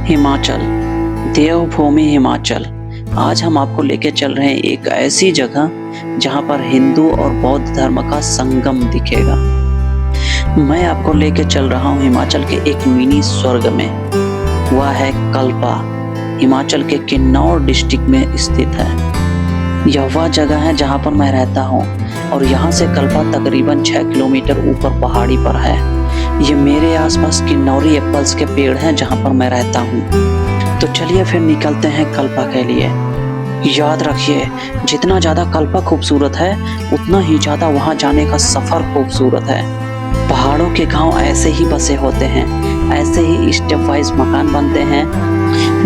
हिमाचल, देवभूमि हिमाचल। आज हम आपको लेके चल रहे हैं एक ऐसी जगह जहां पर हिंदू और बौद्ध धर्म का संगम दिखेगा। मैं आपको लेके चल रहा हूं हिमाचल के एक मिनी स्वर्ग में। वह है कल्पा, हिमाचल के किन्नौर डिस्ट्रिक्ट में स्थित है। यह वह जगह है जहां पर मैं रहता हूं और यहां से कल्पा तकरीबन 6 किलोमीटर ऊपर पहाड़ी पर है। ये मेरे आसपास किन्नौरी एप्पल्स के पेड़ हैं जहां पर मैं रहता हूं। तो चलिए फिर निकलते हैं कल्पा के लिए। याद रखिए, जितना ज़्यादा कल्पा खूबसूरत है उतना ही ज़्यादा वहां जाने का सफ़र खूबसूरत है। पहाड़ों के गांव ऐसे ही बसे होते हैं, ऐसे ही स्टेप वाइज मकान बनते हैं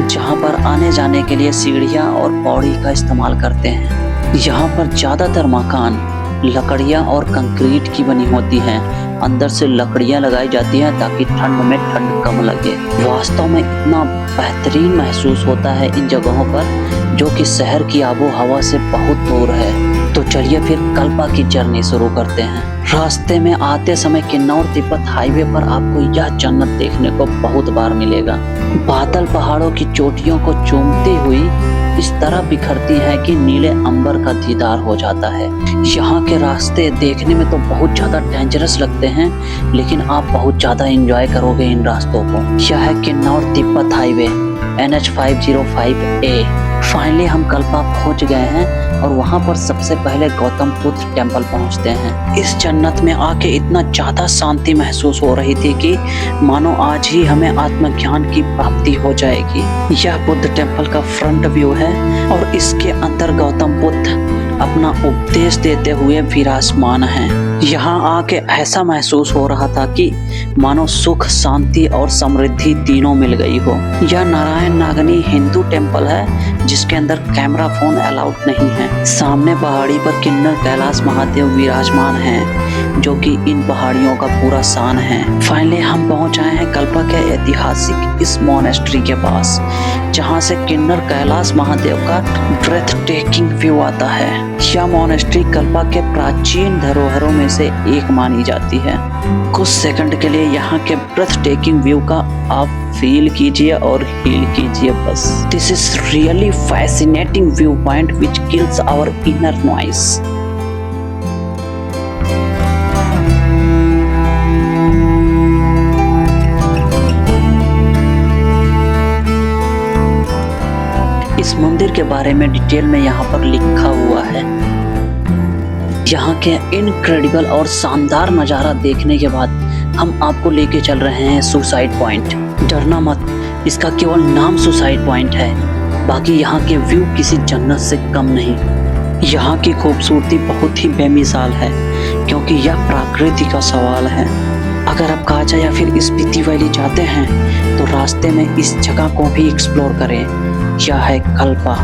जहां पर आने जाने के लिए सीढ़ियां और पौड़ी का इस्तेमाल करते हैं। यहाँ पर ज़्यादातर मकान लकड़ियाँ और कंक्रीट की बनी होती हैं। अंदर से लकड़ियाँ लगाई जाती हैं ताकि ठंड में ठंड कम लगे। वास्तव में इतना बेहतरीन महसूस होता है इन जगहों पर, जो कि शहर की आबो हवा से बहुत दूर है। तो चलिए फिर कल्पा की जर्नी शुरू करते हैं। रास्ते में आते समय किन्नौर तिब्बत हाईवे पर आपको यह जन्नत देखने को बहुत बार मिलेगा। बादल पहाड़ों की चोटियों को चूमती हुई इस तरह बिखरती है कि नीले अंबर का दीदार हो जाता है। यहाँ के रास्ते देखने में तो बहुत ज़्यादा डेंजरस लगते हैं, लेकिन आप बहुत ज़्यादा एंजॉय करोगे इन रास्तों को। यह है Kinnaur Tibet highway NH 505A। Finally हम कल्पा पहुँच गए हैं और वहाँ पर सबसे पहले गौतम बुद्ध टेम्पल पहुँचते हैं। इस जन्नत में आके इतना ज़्यादा शांति महसूस हो रही थी कि मानो आज ही हमें आत्मज्ञान की प्राप्ति हो जाएगी। यह बुद्ध टेम्पल का फ्रंट व्यू है और इसके अंदर गौतम बुद्ध अपना उपदेश देते हुए विराजमान हैं। यहाँ आके ऐसा महसूस हो रहा था कि मानो सुख, शांति और समृद्धि तीनों मिल गई हो। यह नारायण नागनी हिंदू टेम्पल है जिसके अंदर कैमरा फोन अलाउड नहीं है। सामने पहाड़ी पर किन्नर कैलाश महादेव विराजमान हैं, जो कि इन पहाड़ियों का पूरा शान है। फाइनली हम पहुंच आए हैं कल्पा के ऐतिहासिक इस मोनेस्ट्री के पास, जहां से किन्नर कैलाश महादेव का ब्रेथ टेकिंग व्यू आता है। यह मोनेस्ट्री कल्पा के प्राचीन धरोहरों में से एक मानी जाती है। कुछ सेकंड के लिए यहाँ के ब्रेथ टेकिंग व्यू का आप फील कीजिए और हील कीजिए बस। This is really fascinating view point which kills our inner noise. इस मंदिर के बारे में डिटेल में यहाँ पर लिखा हुआ है। यहाँ के इनक्रेडिबल और शानदार नज़ारा देखने के बाद हम आपको लेके चल रहे हैं सुसाइड पॉइंट। डरना मत, इसका केवल नाम सुसाइड पॉइंट है, बाकी यहाँ के व्यू किसी जन्नत से कम नहीं। यहाँ की खूबसूरती बहुत ही बेमिसाल है, क्योंकि यह प्रकृति का सवाल है। अगर आप काजा या फिर स्पीति वैली जाते हैं तो रास्ते में इस जगह को भी एक्सप्लोर करें। यह है कल्पा।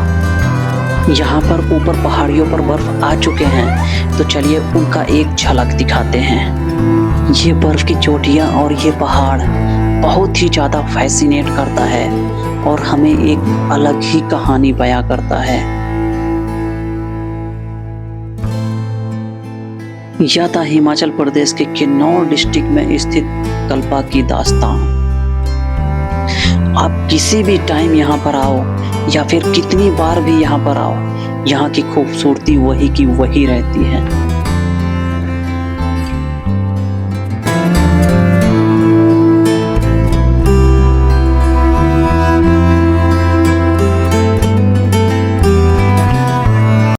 यहाँ पर ऊपर पहाड़ियों पर बर्फ आ चुके हैं, तो चलिए उनका एक झलक दिखाते हैं। ये बर्फ की चोटियाँ और ये पहाड़ बहुत ही ज़्यादा फैसिनेट करता है और हमें एक अलग ही कहानी बयां करता है। यह था हिमाचल प्रदेश के किन्नौर डिस्ट्रिक्ट में स्थित कल्पा की दास्तान। आप किसी भी टाइम यहाँ पर आओ या फिर कितनी बार भी यहाँ पर आओ, यहाँ की खूबसूरती वही की वही रहती है।